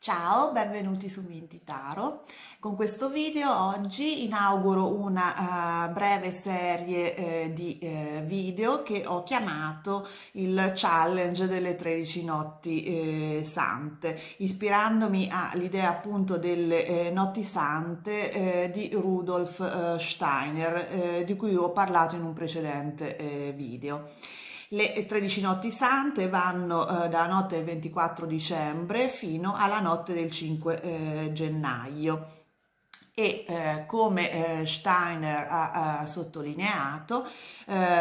Ciao, benvenuti su Minty Tarot. Con questo video oggi inauguro una breve serie di video che ho chiamato il challenge delle 13 notti sante, ispirandomi all'idea appunto delle notti sante di Rudolf Steiner, di cui ho parlato in un precedente video. Le 13 notti sante vanno dalla notte del 24 dicembre fino alla notte del 5 gennaio e come Steiner ha sottolineato,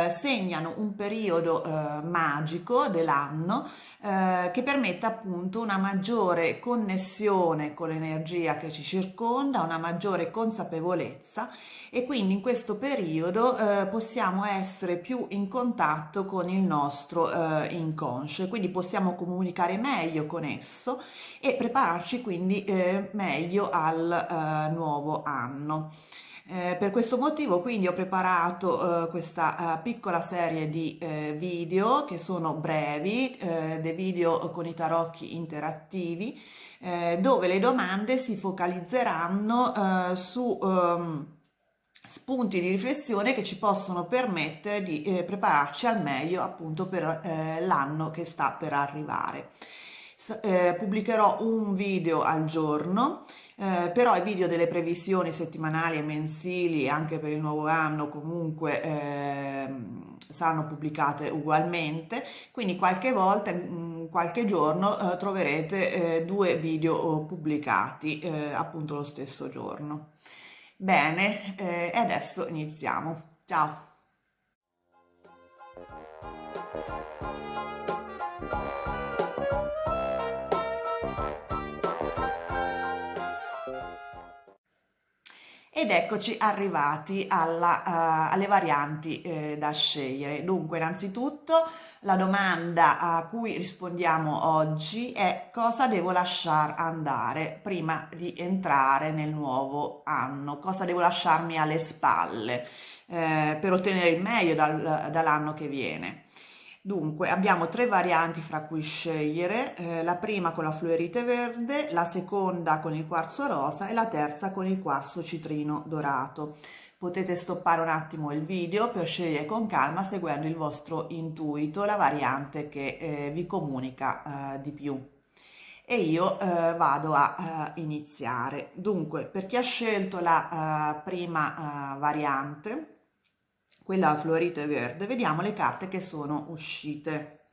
segnano un periodo magico dell'anno che permette appunto una maggiore connessione con l'energia che ci circonda, una maggiore consapevolezza e quindi in questo periodo possiamo essere più in contatto con il nostro inconscio e quindi possiamo comunicare meglio con esso e prepararci quindi meglio al nuovo anno. Per questo motivo quindi ho preparato questa piccola serie di video che sono brevi, dei video con i tarocchi interattivi, dove le domande si focalizzeranno su spunti di riflessione che ci possono permettere di prepararci al meglio appunto per l'anno che sta per arrivare. Pubblicherò un video al giorno, però i video delle previsioni settimanali e mensili anche per il nuovo anno comunque saranno pubblicate ugualmente, quindi qualche volta, qualche giorno troverete due video pubblicati appunto lo stesso giorno. Bene, e adesso iniziamo. Ciao! Ed eccoci arrivati alle varianti da scegliere. Dunque, innanzitutto la domanda a cui rispondiamo oggi è: cosa devo lasciare andare prima di entrare nel nuovo anno? Cosa devo lasciarmi alle spalle per ottenere il meglio dall'anno che viene? Dunque, abbiamo tre varianti fra cui scegliere, la prima con la fluorite verde, la seconda con il quarzo rosa e la terza con il quarzo citrino dorato. Potete stoppare un attimo il video per scegliere con calma, seguendo il vostro intuito, la variante che vi comunica di più. E io vado a iniziare. Dunque, per chi ha scelto la prima variante, quella a fluorite verde, vediamo le carte che sono uscite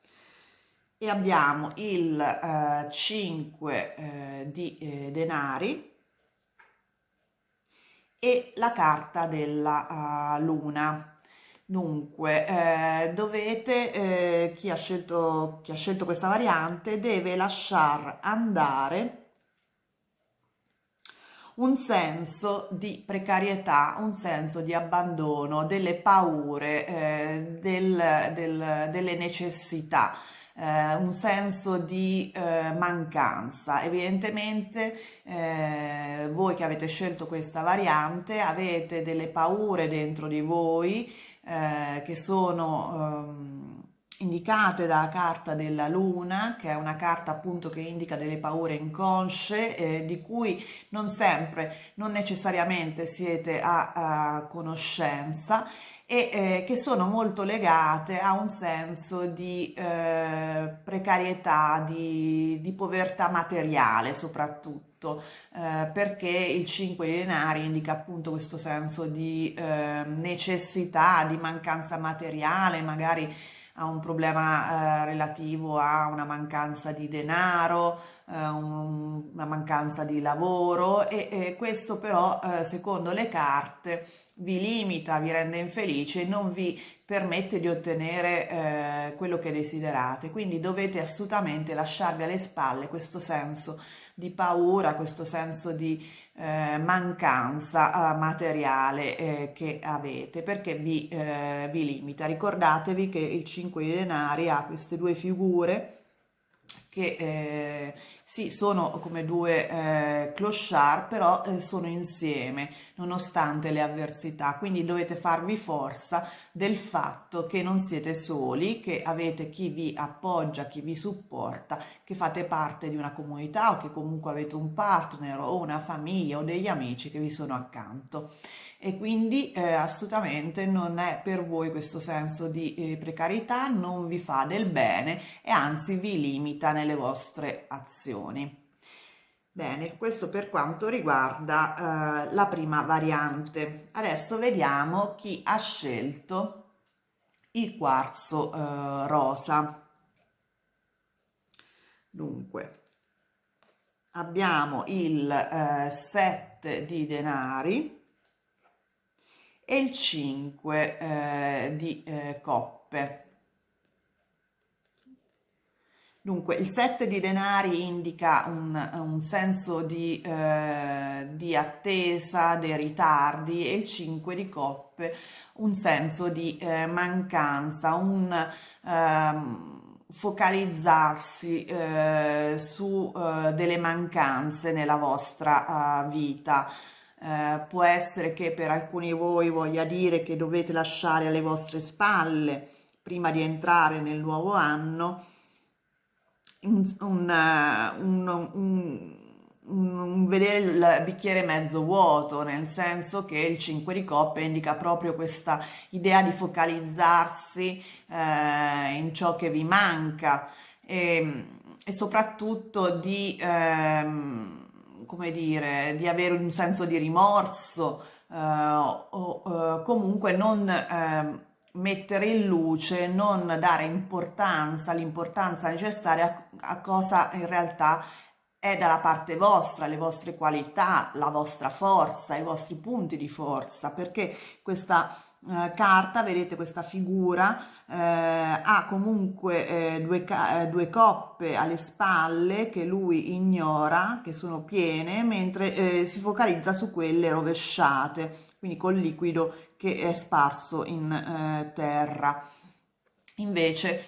e abbiamo il 5 di denari e la carta della luna. Dunque, chi ha scelto questa variante deve lasciar andare un senso di precarietà, un senso di abbandono, delle paure, delle necessità, un senso di mancanza. Evidentemente voi che avete scelto questa variante avete delle paure dentro di voi che sono indicate dalla carta della luna, che è una carta appunto che indica delle paure inconsce di cui non sempre, non necessariamente siete a conoscenza e che sono molto legate a un senso di precarietà, di povertà materiale soprattutto, perché il 5 di denari indica appunto questo senso di necessità, di mancanza materiale, magari a un problema relativo a una mancanza di denaro, una mancanza di lavoro e questo però secondo le carte vi limita, vi rende infelici e non vi permette di ottenere quello che desiderate. Quindi dovete assolutamente lasciarvi alle spalle questo senso di paura, questo senso di mancanza materiale che avete perché vi limita. Ricordatevi che il 5 di denari ha queste due figure che Sì, sono come due clochard, però sono insieme nonostante le avversità, quindi dovete farvi forza del fatto che non siete soli, che avete chi vi appoggia, chi vi supporta, che fate parte di una comunità o che comunque avete un partner o una famiglia o degli amici che vi sono accanto. E quindi assolutamente non è per voi questo senso di precarietà, non vi fa del bene e anzi vi limita nelle vostre azioni. Bene, questo per quanto riguarda la prima variante. Adesso vediamo chi ha scelto il quarzo rosa. Dunque, abbiamo il 7 di denari e il 5 di coppe. Dunque, il 7 di denari indica un senso di attesa, dei ritardi, e il 5 di coppe un senso di mancanza, un focalizzarsi su delle mancanze nella vostra vita. Può essere che per alcuni di voi voglia dire che dovete lasciare alle vostre spalle, prima di entrare nel nuovo anno, un vedere il bicchiere mezzo vuoto, nel senso che il 5 di coppe indica proprio questa idea di focalizzarsi in ciò che vi manca e soprattutto di, come dire, di avere un senso di rimorso o comunque non mettere in luce, non dare importanza, l'importanza necessaria a cosa in realtà è dalla parte vostra, le vostre qualità, la vostra forza, i vostri punti di forza, perché questa carta, vedete questa figura, ha comunque due coppe alle spalle che lui ignora, che sono piene, mentre si focalizza su quelle rovesciate, quindi col liquido che è sparso in terra. Invece,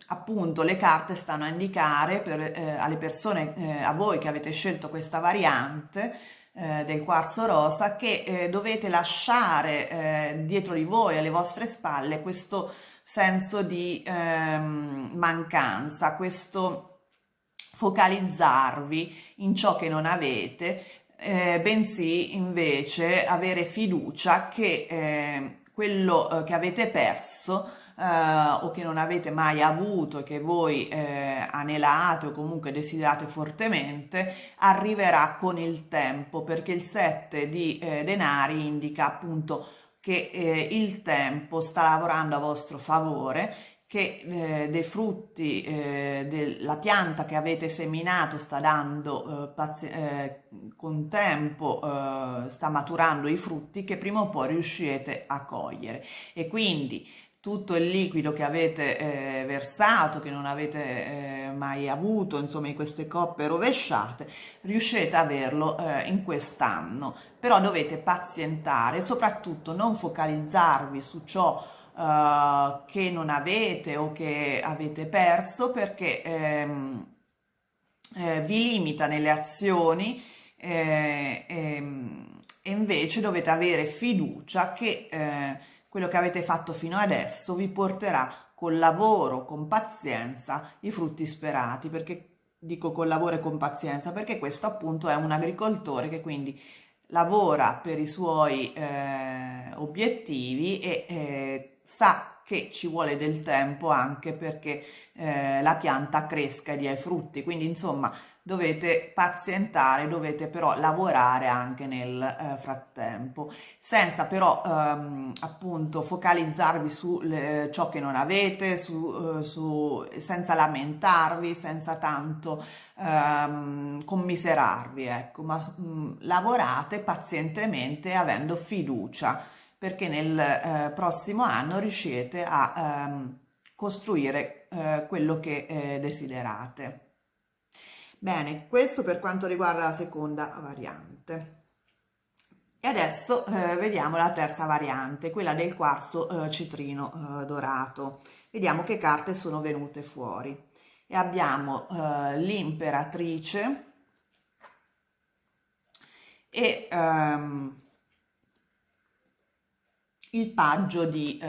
appunto, le carte stanno a indicare alle persone, a voi che avete scelto questa variante del quarzo rosa, che dovete lasciare dietro di voi, alle vostre spalle, questo senso di mancanza, questo focalizzarvi in ciò che non avete, bensì invece avere fiducia che quello che avete perso o che non avete mai avuto e che voi anelate o comunque desiderate fortemente arriverà con il tempo, perché il 7 di denari indica appunto che il tempo sta lavorando a vostro favore, che dei frutti della pianta che avete seminato sta dando con tempo, sta maturando i frutti che prima o poi riuscirete a cogliere, e quindi tutto il liquido che avete versato, che non avete mai avuto, insomma, in queste coppe rovesciate, riuscirete a averlo in quest'anno. Però dovete pazientare, soprattutto non focalizzarvi su ciò che non avete o che avete perso, perché vi limita nelle azioni e invece dovete avere fiducia che quello che avete fatto fino adesso vi porterà col lavoro, con pazienza, i frutti sperati. Perché dico col lavoro e con pazienza? Perché questo appunto è un agricoltore che quindi lavora per i suoi obiettivi e sa che ci vuole del tempo anche perché la pianta cresca e dia i frutti. Quindi insomma dovete pazientare, dovete però lavorare anche nel frattempo, senza però appunto focalizzarvi su ciò che non avete, senza lamentarvi, senza tanto commiserarvi, ecco, ma lavorate pazientemente avendo fiducia, perché nel prossimo anno riuscirete a costruire quello che desiderate. Bene, questo per quanto riguarda la seconda variante. E adesso vediamo la terza variante, quella del quarzo citrino dorato. Vediamo che carte sono venute fuori. e abbiamo l'imperatrice e il paggio di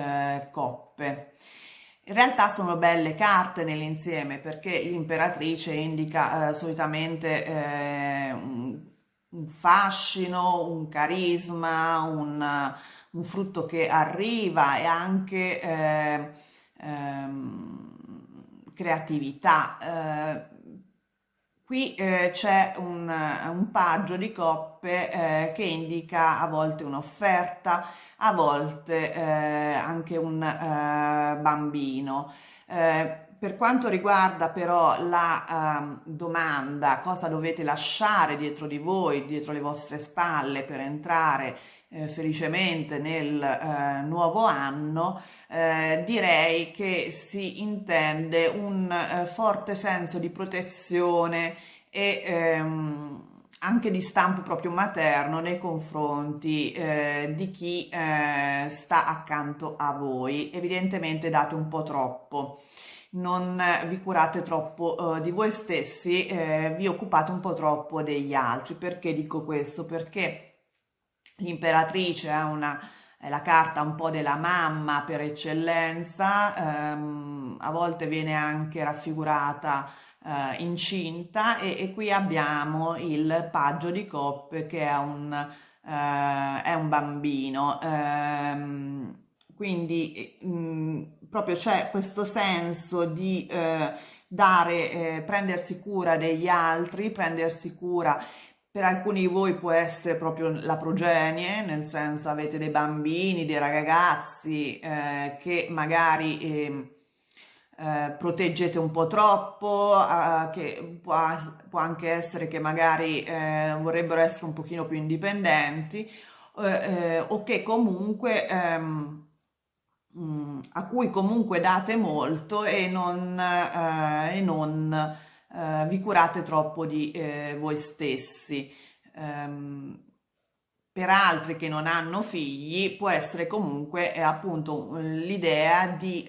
coppe. In realtà sono belle carte nell'insieme perché l'imperatrice indica solitamente un fascino, un carisma, un frutto che arriva e anche creatività. Qui c'è un paggio di coppe che indica a volte un'offerta, a volte anche un bambino. Per quanto riguarda però la domanda cosa dovete lasciare dietro di voi, dietro le vostre spalle per entrare felicemente nel nuovo anno, direi che si intende un forte senso di protezione e anche di stampo proprio materno nei confronti di chi sta accanto a voi. Evidentemente date un po' troppo. Non vi curate troppo di voi stessi, vi occupate un po' troppo degli altri. Perché dico questo? Perché l'imperatrice è la carta un po' della mamma per eccellenza, a volte viene anche raffigurata incinta e qui abbiamo il paggio di coppe che è un bambino. Quindi proprio c'è questo senso di dare, prendersi cura degli altri, prendersi cura. Per alcuni di voi può essere proprio la progenie, nel senso avete dei bambini, dei ragazzi che magari proteggete un po' troppo, che può anche essere che magari vorrebbero essere un pochino più indipendenti o che comunque a cui comunque date molto e non vi curate troppo di voi stessi. Ehm, per altri che non hanno figli può essere comunque appunto l'idea di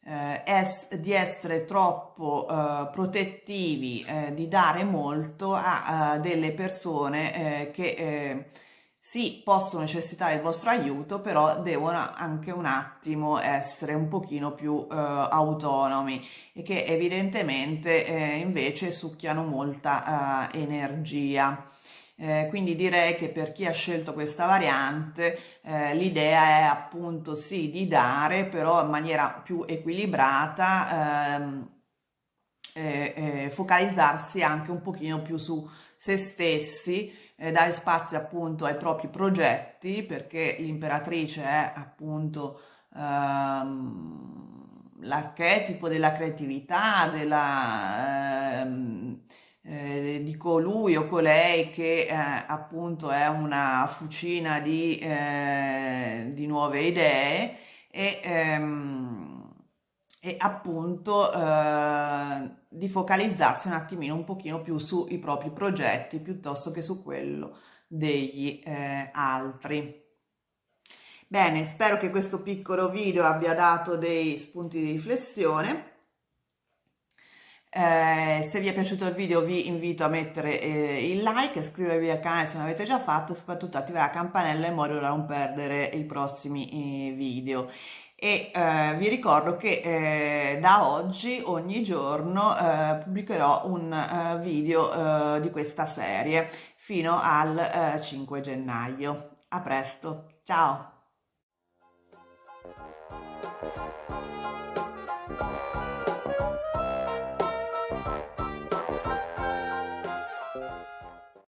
essere troppo protettivi, di dare molto a delle persone che sì, possono necessitare il vostro aiuto, però devono anche un attimo essere un pochino più autonomi e che evidentemente invece succhiano molta energia. Quindi direi che per chi ha scelto questa variante l'idea è appunto sì di dare, però in maniera più equilibrata, focalizzarsi anche un pochino più su se stessi, dare spazio appunto ai propri progetti, perché l'imperatrice è appunto l'archetipo della creatività, di colui o colei che appunto è una fucina di nuove idee e appunto di focalizzarsi un attimino un pochino più sui propri progetti piuttosto che su quello degli altri. Bene, spero che questo piccolo video abbia dato dei spunti di riflessione. Se vi è piaciuto il video vi invito a mettere il like, iscrivervi al canale se non l'avete già fatto e soprattutto attivare la campanella in modo da non perdere i prossimi video. E vi ricordo che da oggi ogni giorno pubblicherò un video di questa serie fino al 5 gennaio. A presto, ciao!